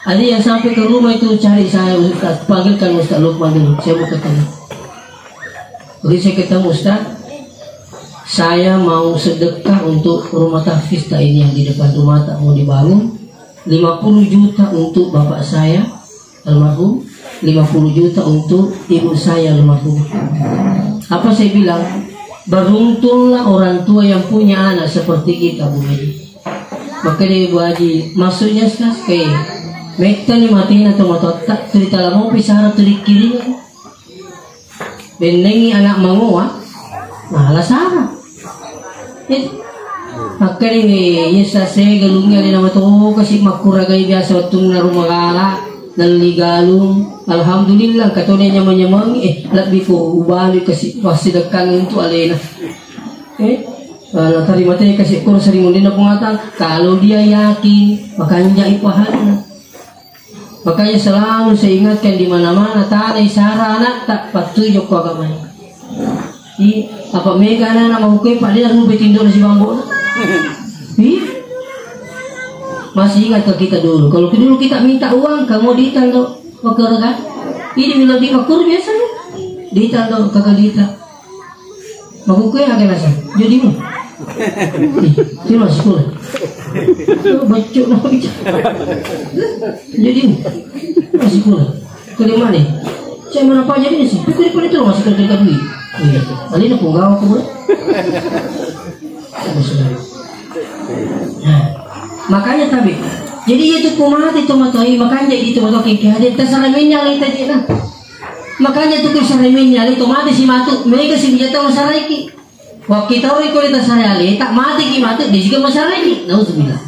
Ada yang sampai ke rumah itu cari saya, Ustaz, panggilkan Ustaz Lukman dulu, saya mau ketemu. Begitu saya ketemu Ustaz, saya mau sedekah untuk rumah tahfiz ini yang di depan rumah tak mau dibangun, 50 juta untuk bapak saya almarhum, 50 juta untuk ibu saya almarhum. Apa saya bilang? Beruntunglah orang tua yang punya anak seperti kita, Bu Haji. Maka dia Bu Haji, maksudnya kayak mereka ni matiin atau motor tak cerita lama pisah terik kiri benengi anak mangua malah sarah maka ini yesa saya galungnya di nama tuh kasih makura gaya biasa waktu na rumah gala nali galung alhamdulillah katanya nyamang lebih ko ubali kasih pasti dekan untuk alena tadi matanya kasih kur sering mundina pengatan kalau dia yakin makanya jai pahala. Makanya selalu saya ingatkan di mana-mana tanai sara anak tak patuh kau agama. Di apa mega anak mau kue pada lalu bertindak si bambu. Masih ingat ke kita dulu. Kalau dulu kita minta uang, kamu ditando pekerja kan? Ini bila di makur biasa nih. Ditando kagak dita. Mau kue agak nasi. Jadi mu. Ini masih sekolah. Bacok nak bicara. Jadi masih kurang. Ke mana? Saya mana apa jadi sih? Pikir itu masih kerja duit. Oh iya. Kali nak punggawa aku boleh. Makanya tapi. Jadi itu kumat itu matoi makanya itu matoi kehadiran tersalamnya lagi tadi nah. Makanya tu kesalamnya lagi mati si matu. Mereka si bijata masalah iki. Waktu kita orang kulit sarali tak mati ki mati dia juga masalah ini. Nauzubillah.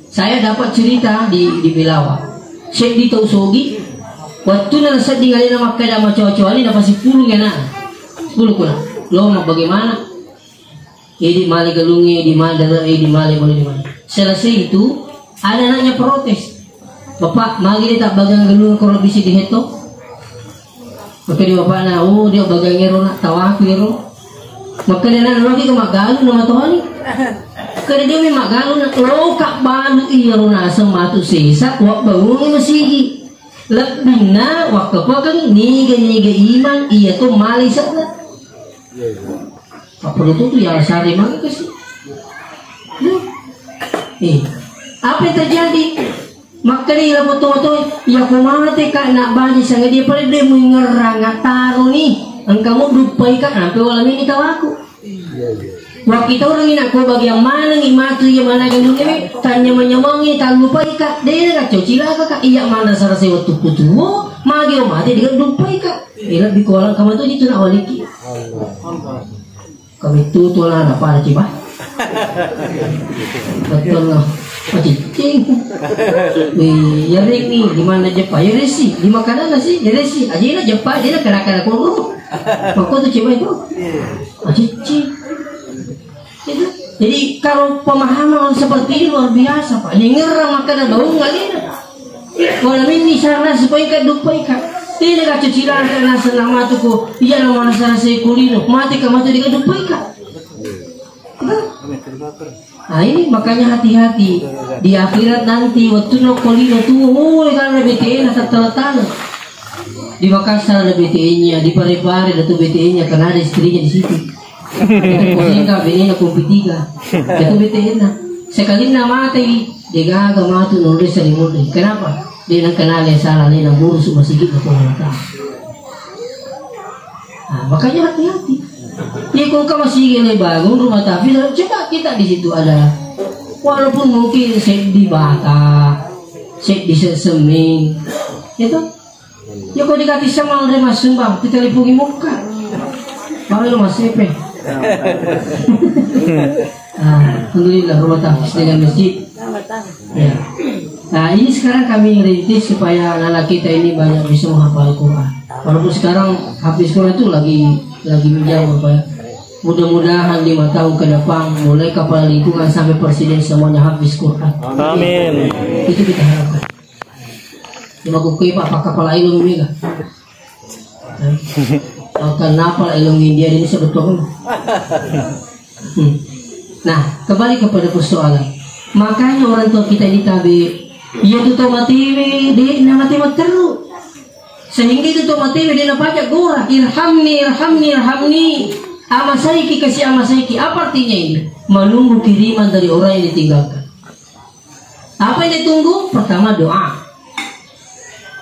Saya dapat cerita di Belawa. Syekh di Tausogi waktu nasa di ngalina Makkah sama cowok-cowok ini dapat 10 ya nak. 10 kuna. Lo mau bagaimana? Di mali galungi, di mali di mali boleh di mana. Selesai itu ada anaknya protes. Bapak, magi dia tak bagang galung kalau bisa dihetok. Maka dia bapak na, dia bagang ngero nak tawak ngero. Maka dia nak lagi ke magalu nama Tuhan ni. Kada dia memang magalu nak lokak balu ngero na sematu sisa wak bangun masih. Lebih na wak kepakan niga iman iya tu mali sana. Apa itu tu yang sari magi kasih. Apa yang terjadi? Maka dia betul-betul ya kumate kak nak bagi sangat dia pada dia mengerang taruh ni engkau dupai kak sampai walau ini tahu aku. Wah kita orang ini aku bagi yang mana ni matu yang mana yang dulu ni tanya menyemangi tak lupai kak dia kak cocila kak iya mana sarasi waktu putu magi mati dia dupai kak. Ila di kolam kamu tu itu nak waliki. Kami tu lah apa ada ciba? Betul lah. Cing, ya ni di mana Jepang ya resi di makanan nasi ya resi aja lah Jepang dia nak kena kurung makanya tu cewek itu cing jadi kalau pemahaman seperti ini luar biasa pak yang ngerang makanan daun kali kalau ini sana supaya kan dupai kan tidak kacau cilan karena selama tu ko iya nama nasa saya kulino mati kamu tu dia dupai kan. Nah ini makanya hati-hati di akhirat nanti waktu no kolino tuh karena BTN atau teletana di Makassar ada BTN-nya di Parepare ada tuh BTN-nya karena ada istrinya di situ. Itu posingka BTN kompetiga itu BTN sekali nama mati dia gagal mati nulis selimut kenapa dia nak kenal yang salah dia nak ngurus masih gitu pemerintah. Nah makanya hati-hati. Ya kalau kamu masih ingin bangun rumah tahfiz, coba kita di situ ada, walaupun mungkin set di bata, set di semen, itu, ya kalau dikasih sama orang mas sumbang, kita lipugi muka, baru mas sepe. Alhamdulillah rumah tahfiz dengan masjid. Ya. Nah ini sekarang kami rintis supaya anak kita ini banyak bisa menghafal Quran. Walaupun sekarang hafiz Quran itu lagi menjauh Pak. Mudah-mudahan 5 tahun ke depan mulai kepala lingkungan sampai presiden semuanya hafiz Quran. Amin. Itu kita harapkan. Cuma kukui Pak kepala ilmu juga. Kenapa ilmu India ini sebetulnya? Nah kembali kepada persoalan. Makanya orang tua kita ini tabi, ia tu tahu mati dia nak mati terus. Sehingga itu tahu mati dia nak baca gora, irhamni, irhamni, irhamni. Amasaiki kasih amasaiki. Apa artinya ini? Menunggu kiriman dari orang yang ditinggalkan. Apa yang ditunggu? Pertama doa.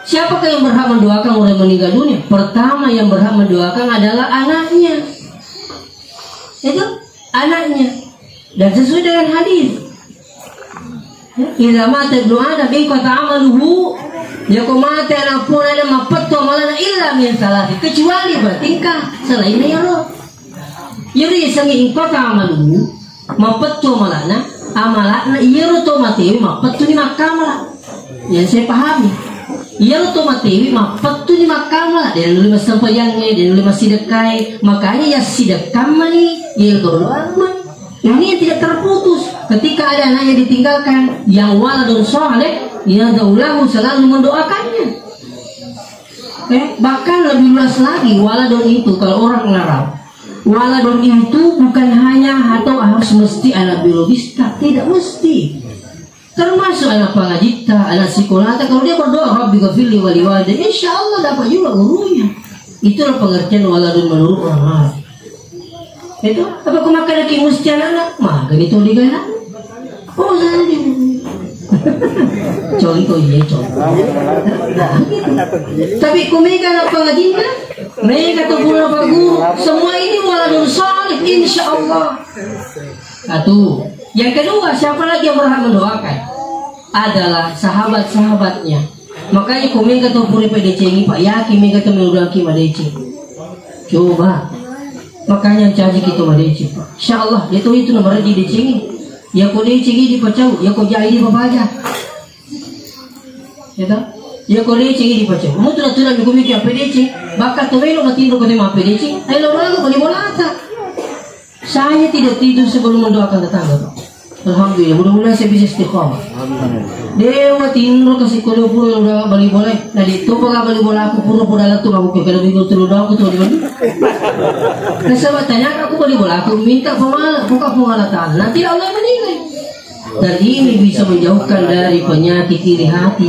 Siapakah yang berhak mendoakan orang yang meninggal dunia? Pertama yang berhak mendoakan adalah anaknya. Itu anaknya. Dan sesuai dengan hadis. Idza mata ibnu adam inqata amaluhu, ya kau mati anak pun ada mapatto malana illa min salati, kecuali bertingkah selain ya Allah. Yuri sangi inqata amaluhu mapatto malana amalana yero to mati mapatto ni makamala. Yang saya pahami yero to mati mapatto ni makamala, dan lima sampayangnya dan lima sidekai, makanya ya sidekam ni ya doang. Ini yang tidak terputus. Ketika ada anaknya ditinggalkan, yang waladun soleh, ya daulahu selalu mendoakannya. Bahkan lebih luas lagi, waladun itu kalau orang ngarang, waladun itu bukan hanya atau harus mesti anak biologis, tidak mesti. Termasuk anak pengajita, anak psikolata. Kalau dia berdoa, Rabbi ghafirli wa liwalidayya, insya Allah dapat juga gurunya. Itulah pengertian waladun menurut orang. Itu apa kau makan lagi mesti anak makan itu di mana? Oh saya di contoh ya contoh. Tapi kau megang apa lagi kan? Mereka tu pun apa guru. Semua ini waladun salih insya Allah. Satu. Yang kedua, siapa lagi yang berhak mendoakan? Adalah sahabat-sahabatnya. Makanya kau megang tu pun PDC ini Pak Yaki megang tu menurut Kim ADC. Coba. Makanya caji kita madeci. Insyaallah dia tu itu nomor di DC. Ya ko DC di pacau, ya ko jai di babaja. Ya tak? Ya ko DC di pacau. Mu tu tu nak mikir apa DC? Bakat tu melo mati ro ko tema DC. Ai lo lalu boleh bolata. Saya tidak tidur sebelum mendoakan tetangga. Alhamdulillah, mudah-mudahan saya bisa istiqamah. Dewa tinro kasih kulo puro udah balik boleh. Nadi tu baga balik bola aku puro dalam tu aku kalau minggu terus doa aku tu di mana. Nah tanya aku balik bola aku minta pemal buka pengalat Allah. Nanti Allah menilai. Dan ini bisa menjauhkan dari penyakit iri hati.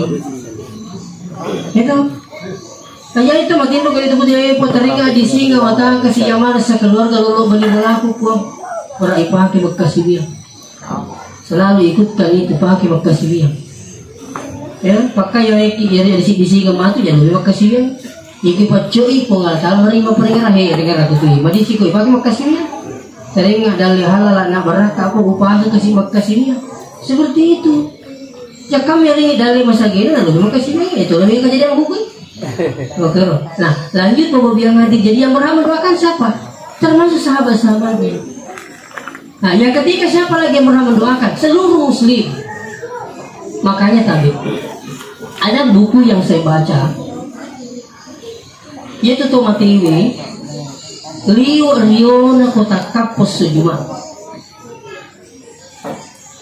Itu. Kaya itu makin tu kalau itu dia poteringa di singa mata kasih jamar sekeluarga lolo balik bola aku kuam berai pakai bekas dia. Selalu ikutkan itu pakai bekas dia. Ya, pakai yang jadi di sini kematu jangan lupa bekas dia. Iki pacoi pengatal hari mau peringah he dengar aku tu. Madi si koi pakai bekas dia. Sering ada halal nak berat apa upah kasih bekas dia. Seperti itu. Ya kami hari dari masa gini lalu bekas dia itu lebih kejadian aku kui. Oke. Nah, lanjut pembiayaan hati. Jadi yang berhak mendoakan siapa? Termasuk sahabat-sahabatnya. Nah, yang ketiga siapa lagi yang berhak mendoakan? Seluruh muslim. Makanya tadi ada buku yang saya baca, yaitu Tomatewi Liu Riona Kota Kapos Sejumat.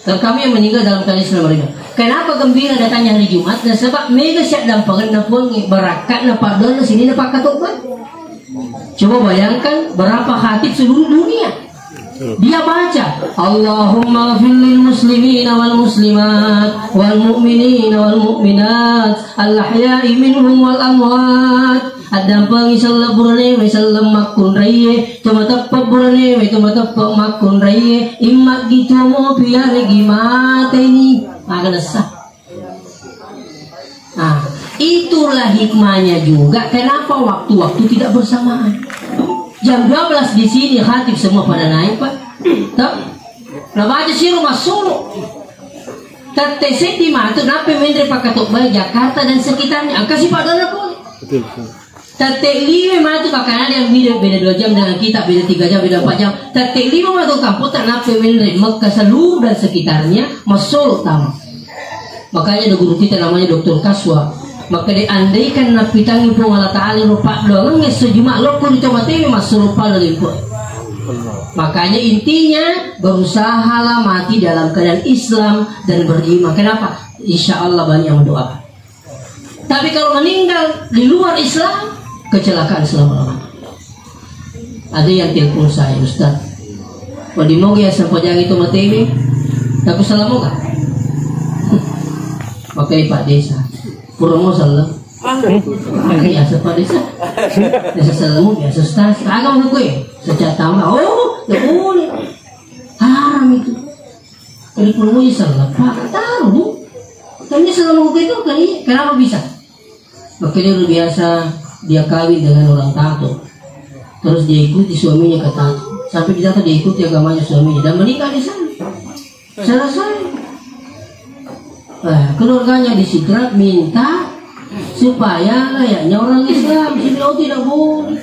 Dan kami yang meninggal dalam kali Islam mereka. Kenapa gembira datangnya hari Jumat? Dan sebab mega siap dampangan na pun berakat na padon na sini na pakatoban. Coba bayangkan berapa khatib seluruh dunia. Dia baca Allahumma ghfirlil muslimina wal muslimat wal mu'minina wal mu'minat al ahya'i minhum wal amwat. Adam pangi sallam burane mai sallam makun raye to matappa burane mai to matappa makun raye imma gitu mo biare gimate ini akan sah. Nah, itulah hikmahnya juga kenapa waktu-waktu tidak bersamaan. Jam 12 di sini khatib semua pada naik Pak. Tak? Nabaca si rumah Solo. Tete setiap itu nape mendre pakatok bay Jakarta dan sekitarnya. Angka si padana pun. Betul. Tete 5 itu kakaknya yang beda 2 jam dengan kita, beda 3 jam, beda 4 jam. Tete 5 itu kampung tak nape mendre Mekah seluruh dan sekitarnya Mas Solo utama. Makanya ada guru kita namanya Dr. Kaswa. Maka diandaikan nabi tangi pun Allah Ta'ala rupa doang sejumak lo pun ditomati masuk rupa dari pun. Makanya intinya berusahalah mati dalam keadaan Islam dan beriman. Kenapa? Insya Allah banyak yang mendoakan. Tapi kalau meninggal di luar Islam, kecelakaan selama-lamanya. Ada yang telepon saya, Ustaz. Kalau di mau ya sampai jangan itu mati ini, aku salah mau gak? pakai Pak Desa Purnomo salam biasa Pak Desa biasa salamu biasa stas agak mau gue sejak tambah ya boleh haram itu dari Purnomo ya salam Pak taruh bu tapi salamu gue itu kenapa bisa maka dia biasa dia kawin dengan orang tato terus dia ikuti suaminya ke tato sampai di tato dia ikuti agamanya suaminya dan menikah di sana selesai. Keluarganya disidrat minta supaya layaknya orang Islam. Saya tidak boleh.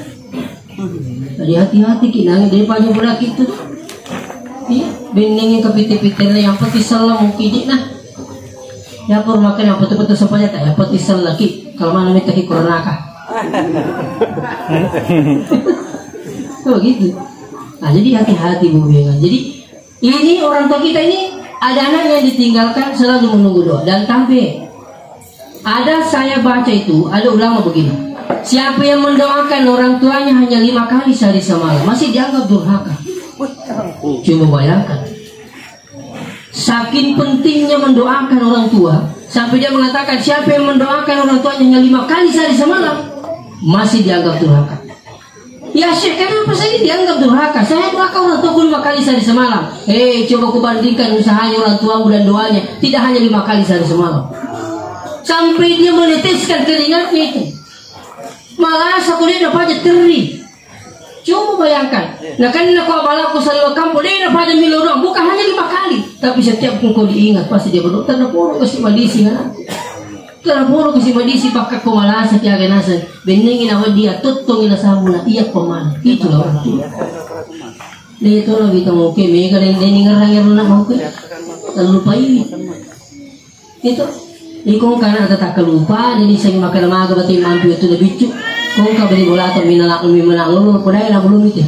Jadi hati-hati kinangin daripada budak itu. Beningin ke piti-piti yang peti salam mungkin nah. Ya pur makan yang betul-betul sampainya tak ya peti salam lagi. Kalau mana minta ke koronaka. Oh gitu. Nah jadi hati-hati Bu Bengan. Jadi ini orang tua kita ini ada anak yang ditinggalkan selalu menunggu doa dan tabe. Ada saya baca itu ada ulama begini. Siapa yang mendoakan orang tuanya hanya 5 kali sehari semalam masih dianggap durhaka. Coba bayangkan. Saking pentingnya mendoakan orang tua sampai dia mengatakan siapa yang mendoakan orang tuanya hanya 5 kali sehari semalam masih dianggap durhaka. Ya Syekh, kenapa saya dianggap durhaka? Saya doakan orang tua 5 kali sehari semalam. Coba ku bandingkan usahanya orang tuamu dan doanya. Tidak hanya 5 kali sehari semalam. Sampai dia meneteskan keringatnya itu. Malah aku dia dapat teri. Coba bayangkan. Nah kan aku abalaku selalu kampung dia dapat milo doang. Bukan hanya 5 kali. Tapi setiap kau diingat pasti dia berdoa. Tanda poro kasih madisi kan? Terapuro kasi madisi pakai kumalasa kaya ganasan beningin awal dia tutungin na sabuna iyak paman itu lah orang tua. Dito lah kita mungkin mega rin din ngarang na mungkin lupa ini itu ikong kana tak lupa jadi saya makan maga batin mampu itu lebih cuk kung ka beli bola atau minalak minalak pudai na belum itu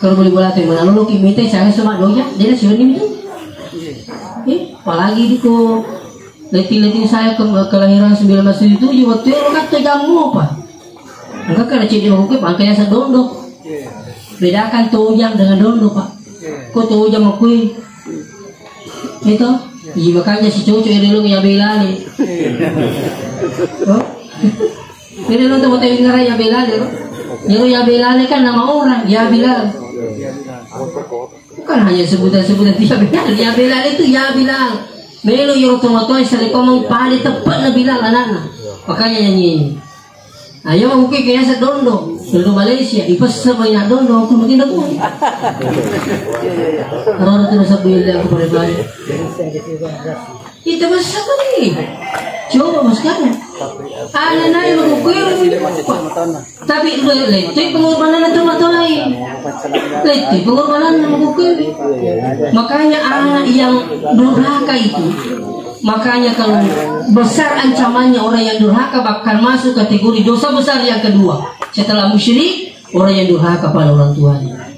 kalau beli bola atau minalak kimite saya sama doya dia sudah ini apalagi diko letih-letih saya kelahiran 1977 waktu itu kata jamu apa? Enggak kena cedek hukum angkanya sa dondok. Bedakan toyang dengan dondok Pak. Kok toyang makui? Itu, iya makanya si cucu ini ya belali. Ini lo tahu tahu ngarai ya belali. Ya belali kan nama orang ya Bilal. Bukan hanya sebutan-sebutan dia Bilal. Ya Bilal itu ya Bilal. Melo yung tumatoy sa likomang pali tepat na Bilal anak-anak. Makanya nyanyi. Ayaw magkukay kaya sa Dondo. Dondo Malaysia. Ipasasabay na Dondo. Ako maging ako. Karena ito nasa Bilal ako pare-pare. Ito masasabay. Coba mas kana. Ano na yung magkukay. Tapi ito'y pangurbanan na tumatoy. Ito'y pangurbanan na magkukay. Makanya anak yang durhaka itu, makanya kalau besar ancamannya orang yang durhaka bakal masuk kategori dosa besar yang kedua setelah musyrik, orang yang durhaka pada orang tuanya.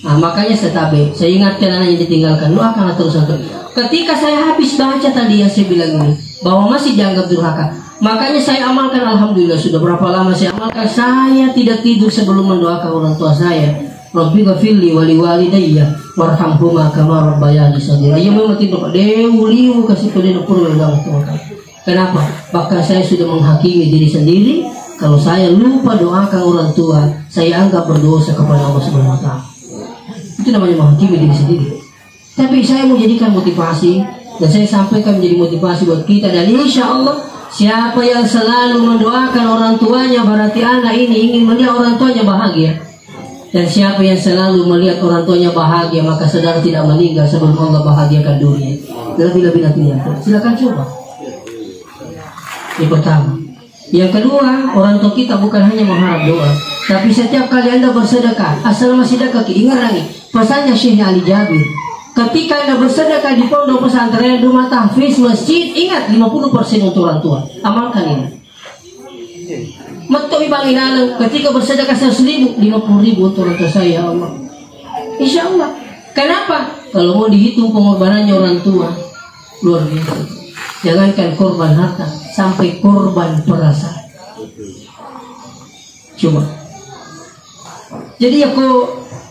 Nah, makanya saya ingatkan anak yang ditinggalkan, doakanlah terus untuk. Ketika saya habis baca tadi yang saya bilang ini bahwa masih dianggap durhaka, makanya saya amalkan. Alhamdulillah sudah berapa lama saya amalkan. Saya tidak tidur sebelum mendoakan orang tua saya. Rabbi ghafirli wa liwalidayya warhamhuma kama rabbayani shaghira. Ya memang tidak liu kasih kalian purwedang Tuhan. Kenapa? Bahkan saya sudah menghakimi diri sendiri. Kalau saya lupa doakan orang tua, saya anggap berdosa kepada Allah Subhanahu wa taala. Itu namanya menghakimi diri sendiri. Tapi saya mau jadikan motivasi dan saya sampaikan menjadi motivasi buat kita dan insya Allah siapa yang selalu mendoakan orang tuanya berarti anak ini ingin melihat orang tuanya bahagia. Dan siapa yang selalu melihat orang tuanya bahagia maka saudara tidak meninggal sebelum Allah bahagiakan dunia. Lebih-lebih nanti silakan coba. Yang pertama. Yang kedua, orang tua kita bukan hanya mengharap doa, tapi setiap kali Anda bersedekah, asal masih ada kaki, ingat lagi pesannya Syekh Ali Jabir. Ketika Anda bersedekah di pondok pesantren, rumah tahfiz, masjid, ingat 50% untuk orang tua. Amalkan ini. Matoy bang inalang ketika bersedekah 100.000, 50.000 untuk orang tua saya, ya Allah. Insya Allah. Kenapa? Kalau mau dihitung pengorbanannya orang tua, luar biasa. Jangankan korban harta, sampai korban perasaan. Cuma. Jadi aku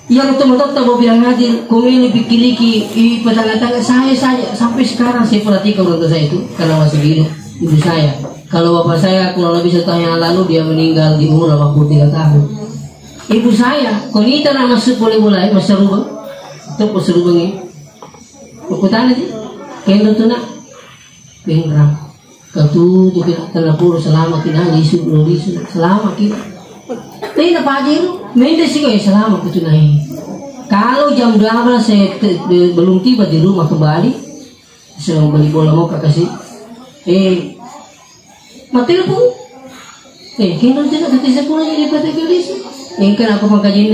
Yang teman-teman mau bilang hadir, komili pikiriki, petangga-tangga saya saja sampai sekarang saya perhatikan orang tua saya itu karena masih hidup ibu saya. Kalau bapak saya kurang lebih 1 tahun yang lalu dia meninggal di umur 83 tahun. Ibu saya, konita nama masuk boleh masa rubang, itu pas rubang ini, ukutan aja, kendo tu nak, pengrang, kau tu kita terlapor selama kita lisu selama kita. Tapi nak pagi itu, minta sih kau selama kita naik. Kalau jam 12 saya belum tiba di rumah kembali, saya mau beli bola mau kasih, mati pun, kendo tu nak kata sekolah jadi pada gelis. Kan aku mengkaji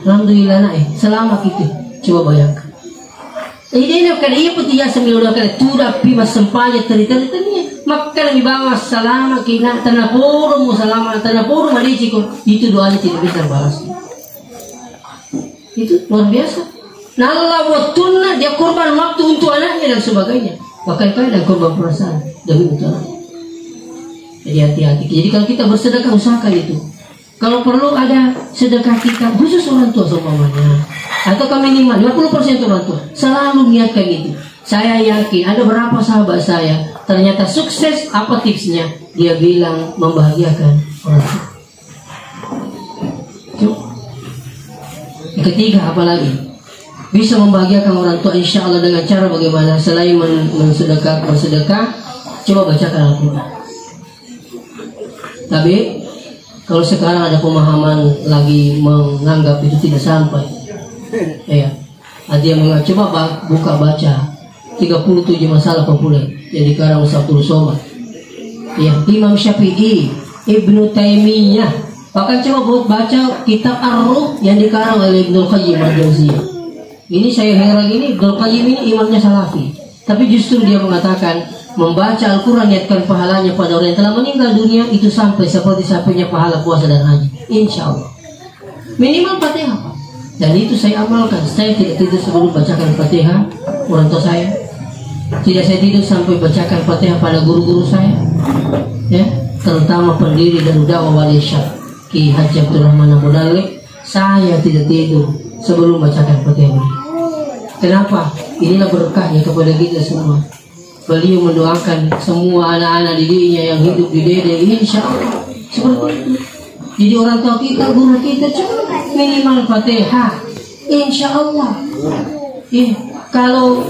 alhamdulillah nak selama kita coba bayangkan. Ini nak kali ia putih ya sembilan kali turap pimas sempanya terita ni maka lebih bawah selama kita tanapuru selama tanapuru malici itu doanya tidak bisa balas. Itu luar biasa. Nalla waktunya dia korban waktu untuk anaknya dan sebagainya. Bahkan kadang korban perasaan demi untuk anak. Jadi hati-hati. Jadi kalau kita bersedekah usahakan itu. Kalau perlu ada sedekah kita khusus orang tua semuanya atau minimal 50% orang tua selalu niatkan itu. Saya yakin ada beberapa sahabat saya ternyata sukses. Apa tipsnya? Dia bilang membahagiakan orang tua. Yang ketiga apalagi bisa membahagiakan orang tua insya Allah dengan cara bagaimana selain bersedekah coba bacakan Al-Quran. Tapi kalau sekarang ada pemahaman lagi menganggap itu tidak sampai, ya, dia coba buka baca 37 masalah populer yang dikarang Sabtul Somad, ya, Imam Syafi'i, Ibnu Taimiyah, bahkan coba buat baca kitab Ar-Ruh yang dikarang oleh Ibnu Qayyim Al-Jauziyah. Ini saya heran ini Ibnu Qayyim ini imamnya Salafi, tapi justru dia mengatakan membaca Al-Quran niatkan pahalanya pada orang yang telah meninggal dunia itu sampai seperti sampainya pahala puasa dan haji insya Allah minimal Fatihah. Dan itu saya amalkan. Saya tidak tidur sebelum bacakan Fatihah orang tua saya, tidak saya tidur sampai bacakan Fatihah pada guru-guru saya, ya, terutama pendiri dan dakwah wali syar'i Ki Haji Abdul Rahman Abu Dalek. Saya tidak tidur sebelum bacakan Fatihah. Kenapa? Inilah berkahnya kepada kita semua. Beliau mendoakan semua anak-anak didiknya yang hidup di Dede, insya Allah seperti itu. Jadi orang tua kita, guru kita cukup minimal Fatihah, insya Allah. Kalau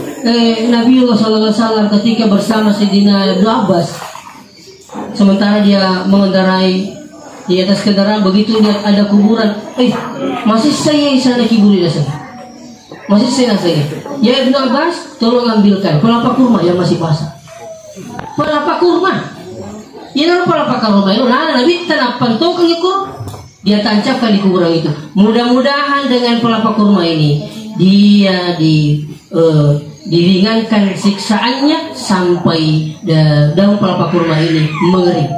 Nabiullah SAW ketika bersama Sayyidina Ibnu Abbas, sementara dia mengendarai di atas kendaraan, begitu lihat ada kuburan, masih saya sana kiburi dasar. Masih saya. Ya Ibnu Abbas, tolong ambilkan pelapa kurma yang masih basah. Pelapa kurma. Ya pelapa kurma itu Nabi tanapan tokang ikut. Dia tancapkan di kuburan itu. Mudah-mudahan dengan pelapa kurma ini dia diringankan siksaannya sampai daun pelapa kurma ini mengering.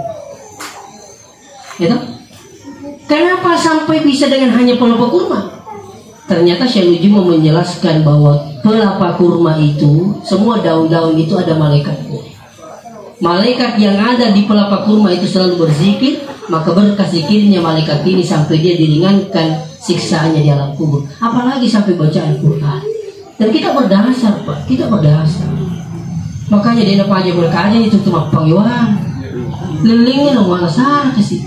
Gitu? Kenapa sampai bisa dengan hanya pelapa kurma? Ternyata Syekh Ujum menjelaskan bahwa pelapa kurma itu, semua daun-daun itu ada malaikat. Malaikat yang ada di pelapa kurma itu selalu berzikir, maka berkah zikirnya malaikat ini sampai dia diringankan siksaannya di alam kubur. Apalagi sampai baca Al-Quran. Dan kita berdasar, Pak, kita berdasar. Makanya dia apa aja berkaja itu cuma pangyuan. Lelingnya nomor asal kasih.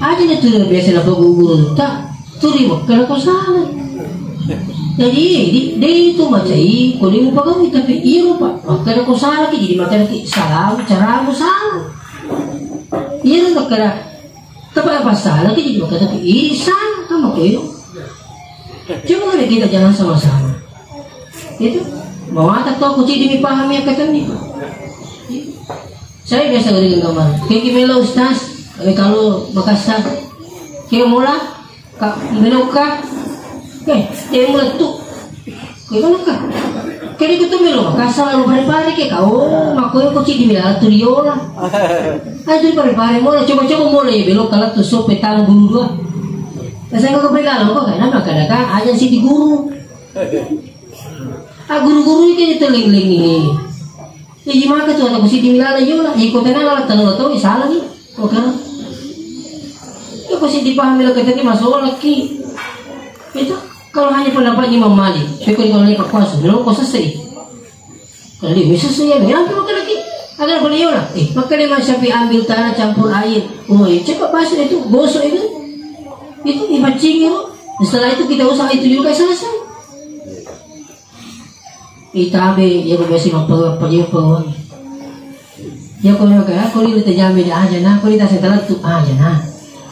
Aja itu biasa dapat guru tak. Terima kalau kau salah. Jadi dia itu baca kalau dia mau pagawi tapi iya pak. Kalau kau salah jadi materi salah cara aku salah. Iya tak kira tapi apa salah jadi maka tapi ini salah kamu kau. Cuma kita jangan sama-sama. Itu mau ada tahu kunci demi pahami kata ni. Saya biasa dengan gambar. Kayak gimana Ustaz? Kalau Makassar, kayak mula. Kak meluka, dia meletup, gimana kak? Kali itu melu, kasar lalu pare-pare ke kau, makanya kau cik dimilal turiola. Aduh pare-pare mulai coba-coba mulai belok kalau tu so petang guru dua. Saya kau pegang kau kan, nama kadang-kadang aja sih di guru. Guru-guru ini teling-teling ini. Jadi maka tu atau sih dimilal yola, ikut tenang lah tanah tahu salah ni, oke. Kasi dipahami lang kita ni masuk lagi. Itu kalau hanya pendapatnya Imam Malik, kalau ini kuasa, belum kuasa selesai. Kalau dia bisa saya, ambil makan lagi. Agar beliau lah, maka dia Imam Syafi'i ambil tanah campur air. Oh ya, cepat basuh itu, gosok itu dipancing itu. Setelah itu kita usah itu juga selesai. Itabe ya ko besi mapagpagpag. Ya ko yung kaya ko nila tajami na aja na ko nila sa talat tu aja na.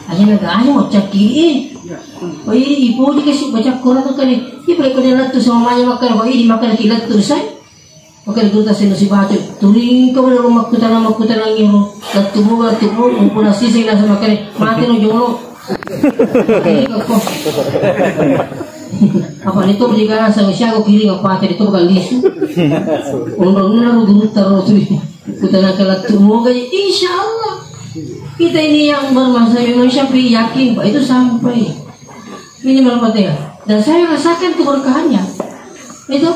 Aja na aja mo cakiri. O ipo di kasi baca Quran to kani. Ipo ko nila tu sa mamanya makan ko di makan kilat tu sai. Makan tu ta sino si baca turing ko na makutan ng latu mo umpuna sisi na sa makan mati no jono. Apa nito belikan sa siya ko kiri ng pati dito bakal lisu. Orang na guru taro tu. Kutana kalat tumo kaya insyaallah. Kita ini yang bermasa Imam Syafi'i yakin Pak itu sampai minimal Fatihah. Dan saya rasakan keberkahannya. Itu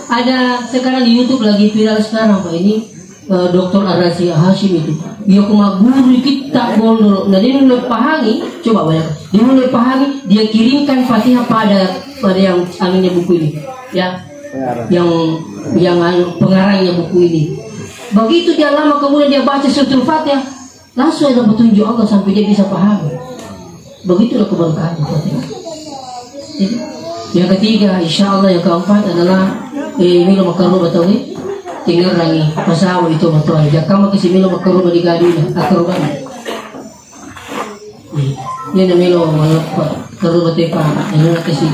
ada sekarang di YouTube lagi viral sekarang Pak ini Dr. Ar-Razi Hashim itu. Dia kumaguru kita bondol. Nah dia mulai pahami, coba banyak. Dia mulai pahami, dia kirimkan Fatihah pada yang anunya buku ini. Ya. Yang pengarangnya buku ini. Begitu dia lama kemudian dia baca suratul Fatihah, langsung ada petunjuk Allah sampai dia bisa paham. Begitulah keberkahan Fatihah. Yang ketiga, insya Allah yang keempat adalah milo makaru atau tinggal lagi pasawa itu betul. Jika kamu kasi milo makaru di gadi akaruban. Ini na milo makaru batepa. Ano na kasi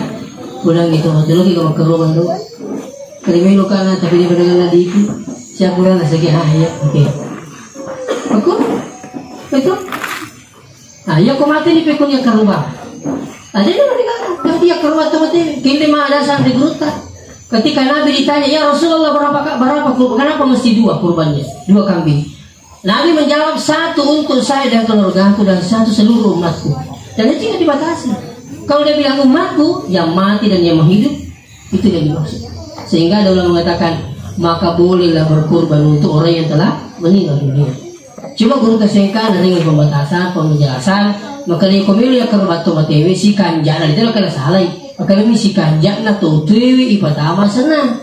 pulang itu. Dulu kita makaruban do. Kali milo kana tapi dia berdengar di itu. Siya kurang nasa gihahaya. Okay. Ako? Ito? Ayaw ko mati ni Pekon yung karuba. Ada naman dikata. Dia karuba itu mati. Kini maadasan di gruta. Ketika Nabi ditanya, ya Rasulullah berapa kurban? Kenapa mesti dua kurbannya? Dua kambing. Nabi menjawab, satu untuk saya dan keluargaku dan satu seluruh umatku. Dan itu tidak dibatasi. Kalau dia bilang umatku, yang mati dan yang hidup, itu yang dimaksud. Sehingga ada ulama mengatakan, maka bolehlah berkurban untuk orang yang telah meninggal dunia. Cuma guru kesengkan dengan pembatasan, penjelasan, maka dia komil ya kerbato matewe si kanjana itu kalau salah. Maka ini si kanjak na tutuwi ipatama senang.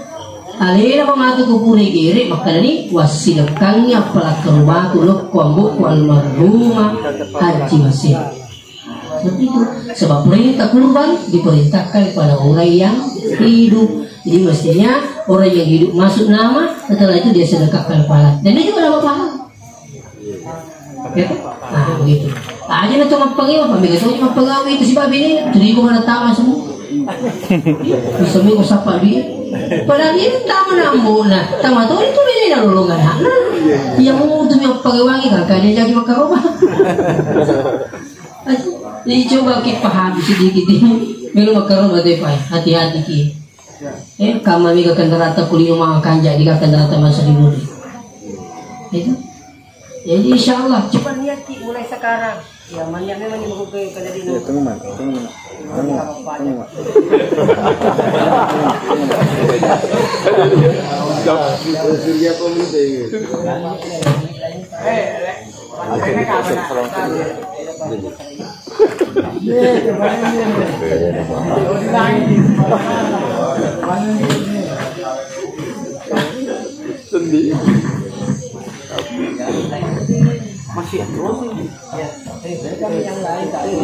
Alena pamatu kupuri giri maka ini wasilakangnya pelak rumah kuambuk almarhumah Haji Masih. Seperti itu. Sebab perintah kurban diperintahkan kepada orang yang hidup. Jadi mestinya orang yang hidup masuk nama, setelah itu dia sedekahkan pahala. Dan dia juga dapat pahala. Ya, nah begitu. Aja na cuma pangawi, pamigay cuma pangawi itu si babi ini, jadi ko mana tama semua. Bisa mo ko sapa dia. Padahal ini tama na mo na. Tama to itu ini nalulungan na. Yang mo tuh yung pangawangi kakak dia jadi makaroma. Jadi coba kita pahami sedikit ini. Melo makaroma deh pak. Hati-hati ki. Kami akan nerata kulino mga kanja di akan nerata masa libur. Itu. Jadi insya Allah cepat niat ki mulai sekarang. Ya mana memang yang mau ke pada dino. Tunggu. Masih terus ini. Ya. Yang lain tadi.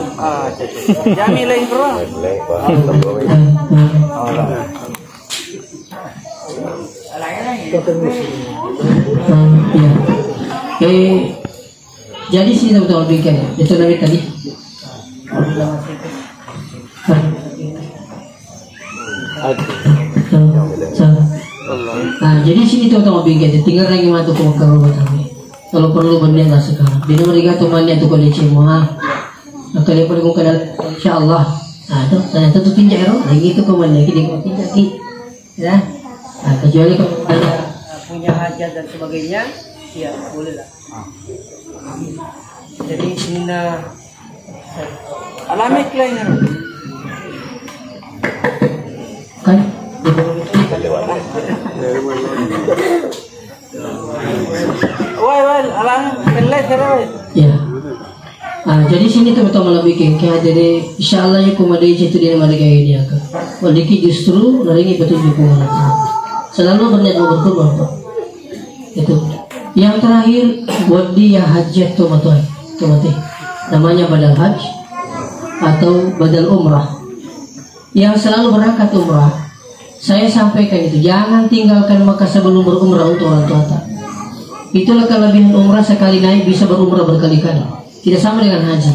Jangan nilai terus. Jadi sini teman-teman berikan itu Nabi tadi. Nah, jadi sini teman-teman berikan tinggal lagi matu ke rumah kami. Kalau perlu benda sekarang. Di nomor 3 temannya tu kalau cuma. Nah, kalau perlu kadal insyaallah. Nah, tu ternyata tu tinjak ero, lagi itu temannya kita tinjak ki. Ya. Nah, kecuali kalau ada punya hajat dan sebagainya, ya bolehlah. Jadi Nina Alamat lainnya. kan Wah, alang pelai serah. ya. Jadi sini teman-teman lebih kengkeh. Jadi insyaallah ya kumadai itu dia nama dia dia kan. Wadiki justru naringi petunjuk Allah. Selalu berniat berkurban Pak. Itu. Yang terakhir wadi ya hajat tomatoi. Namanya badal haji atau badal umrah. Yang selalu berangkat umrah, saya sampaikan itu, jangan tinggalkan Mekah sebelum berumrah untuk orang tua. Itulah kelebihan umrah, sekali naik bisa berumrah berkali-kali. Tidak sama dengan haji.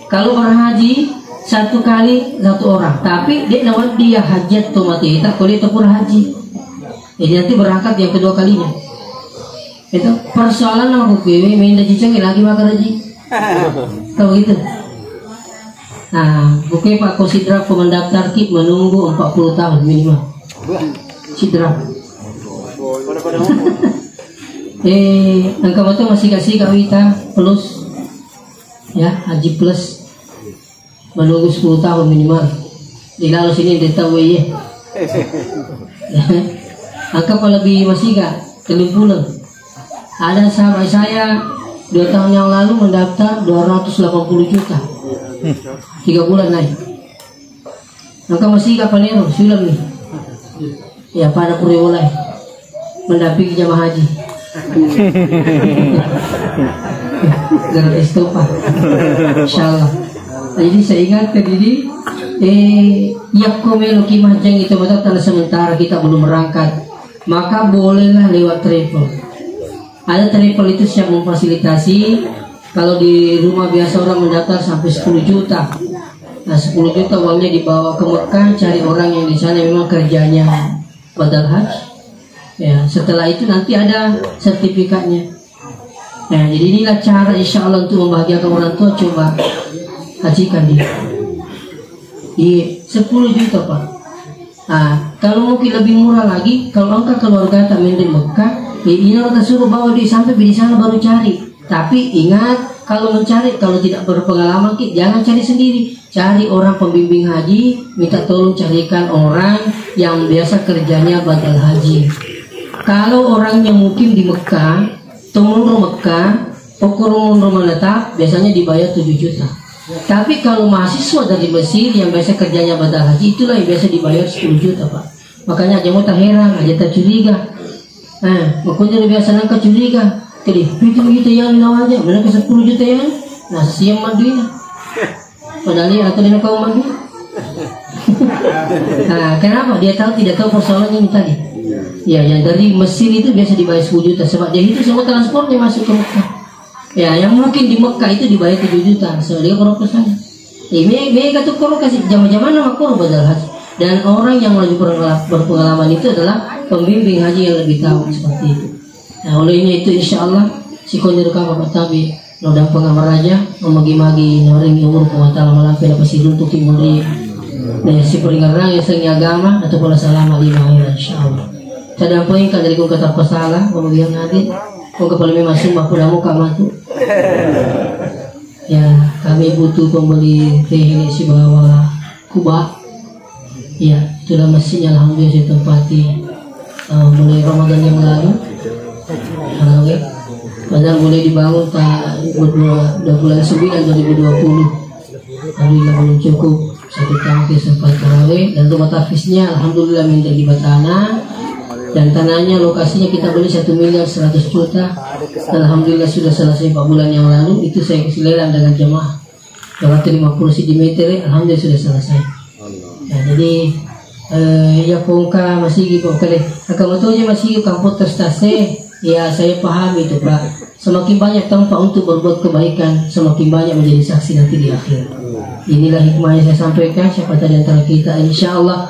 Kalau berhaji satu kali satu orang, tapi dia nawat dia hajat tomati tak boleh tempur haji. Jadi nanti berangkat yang kedua kalinya. Itu persoalan nama buku minta cicing lagi makan haji. Tahu gitu. Nah, buku Pak Kosidra mendaftar KIP menunggu 40 tahun minimal. Sidra. Angka betul masih kasih kawita plus ya haji plus menunggu 10 tahun minimal. Di lalu sini data ya. Angka lebih masih gak 30. Ada sahabat saya 2 tahun yang lalu mendaftar 280 juta. 3 bulan naik. Angka masih gak panero sulam nih. Ya pada Puriwolai mendampingi jamaah haji. Gratis topa. Insyaallah. Jadi saya ingat tadi yakumelo kimahjang itu betul karena sementara kita belum berangkat, maka bolehlah lewat travel. Ada travel itu siap memfasilitasi. Kalau di rumah biasa orang mendaftar sampai 10 juta. Nah 10 juta uangnya dibawa ke Mekah, cari orang yang di sana memang kerjanya badal haji. Ya, setelah itu nanti ada sertifikatnya. Nah, jadi inilah cara insya Allah untuk membahagiakan orang tua. Coba hajikan dia. Iya, 10 juta Pak. Nah, kalau mungkin lebih murah lagi, kalau angka keluarga tak main di Mekah, ini kita suruh bawa dia sampai di sana baru cari. Tapi ingat, kalau mencari, kalau tidak berpengalaman, jangan cari sendiri. Cari orang pembimbing haji, minta tolong carikan orang yang biasa kerjanya badal haji. Kalau orang yang mukim di Mekah, tumurun Mekah, pokurun menetap, biasanya dibayar 7 juta. Tapi kalau mahasiswa dari Mesir yang biasa kerjanya badal haji, itulah yang biasa dibayar 10 juta Pak. Makanya aja mau tak heran, aja tak curiga. Makanya biasa nangka curiga. Jadi, itu juta yang aja, mereka 10 juta yang, nah siang maduin. Padahal dia atau dia kau madu. Nah, kenapa? Dia tahu tidak tahu persoalan ini tadi. Ya, yang dari Mesir itu biasa dibayar 10 juta sebab dia itu semua transportnya masuk ke Mekah. Ya, yang mungkin di Mekah itu dibayar 7 juta. Sebab dia korok ke sana. Mereka tuh korok kasih zaman-zaman nama korok badal haji. Dan orang yang lebih berpengalaman itu adalah pembimbing haji yang lebih tahu seperti itu. Nah, olehnya itu insya Allah si kondir kama Tabi nodang pengamar raja memagi-magi orang umur pengatala malampi dapat si runtuk kimuri. Nah, si peringarang yang sengi agama atau pola salama lima akhir insya Allah. Cadang poin kan dari kung kata pasalah pembagian hadir kung kepala masuk mapudamu kamatu. Ya, kami butuh pembeli teh si bawah Kuba. Ya, itulah masjidnya alhamdulillah saya tempati mulai Ramadan yang lalu. Padahal mulai dibangun tak bulan 9 2020. Alhamdulillah belum cukup satu tangki sempat tarawih dan rumah tafisnya alhamdulillah minta di Batana dan tanahnya lokasinya kita beli 1.100.000.000 dan alhamdulillah sudah selesai 4 bulan yang lalu. Itu saya lelang dengan jemaah 250 cm alhamdulillah sudah selesai. Nah, jadi ya pongka masih gitu kali akamatonya masih kamput terstase. Ya saya paham itu Pak. Semakin banyak tempat untuk berbuat kebaikan, semakin banyak menjadi saksi nanti di akhir. Inilah hikmah yang saya sampaikan. Siapa tadi antara kita, insya Allah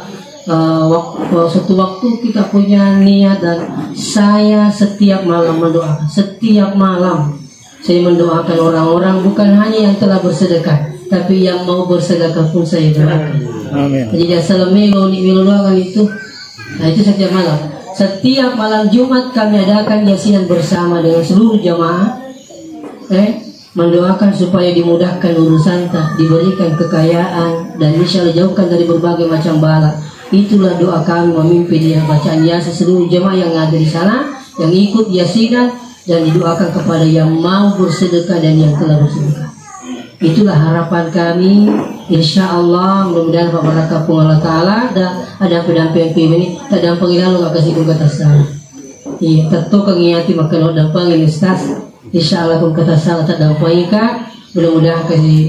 suatu waktu kita punya niat dan saya setiap malam mendoakan. Setiap malam saya mendoakan orang-orang bukan hanya yang telah bersedekah, tapi yang mau bersedekah pun saya doakan. Amin. Jadi assalamualaikum warahmatullahi itu. Nah itu setiap malam. Setiap malam Jumat kami adakan yasinan bersama dengan seluruh jamaah, mendoakan supaya dimudahkan urusan, diberikan kekayaan dan insya Allah jauhkan dari berbagai macam bala. Itulah doa kami memimpin bacaan yasin seluruh jamaah yang ada di sana, yang ikut yasinan dan didoakan kepada yang mau bersedekah dan yang telah bersedekah. Itulah harapan kami. Insya Allah mudah-mudahan barakah Allah Ta'ala dan ada pendamping ini tak dampang ilalu gak kasih kung kata sana. Iya, tentu kengiati makan dampang ini Ustaz. Insya Allah kung kata sana tak dampang ika. Mudah-mudahan kasih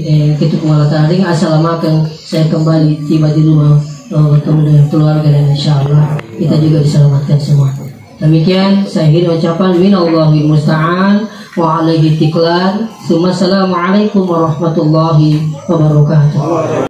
kita kung Allah Ta'ala. Assalamualaikum, saya kembali tiba di rumah bertemu dengan keluarga dan insya Allah kita juga diselamatkan semua. Demikian saya ingin ucapan minallahi musta'an wa alaihi tiklan. Assalamualaikum warahmatullahi wabarakatuh.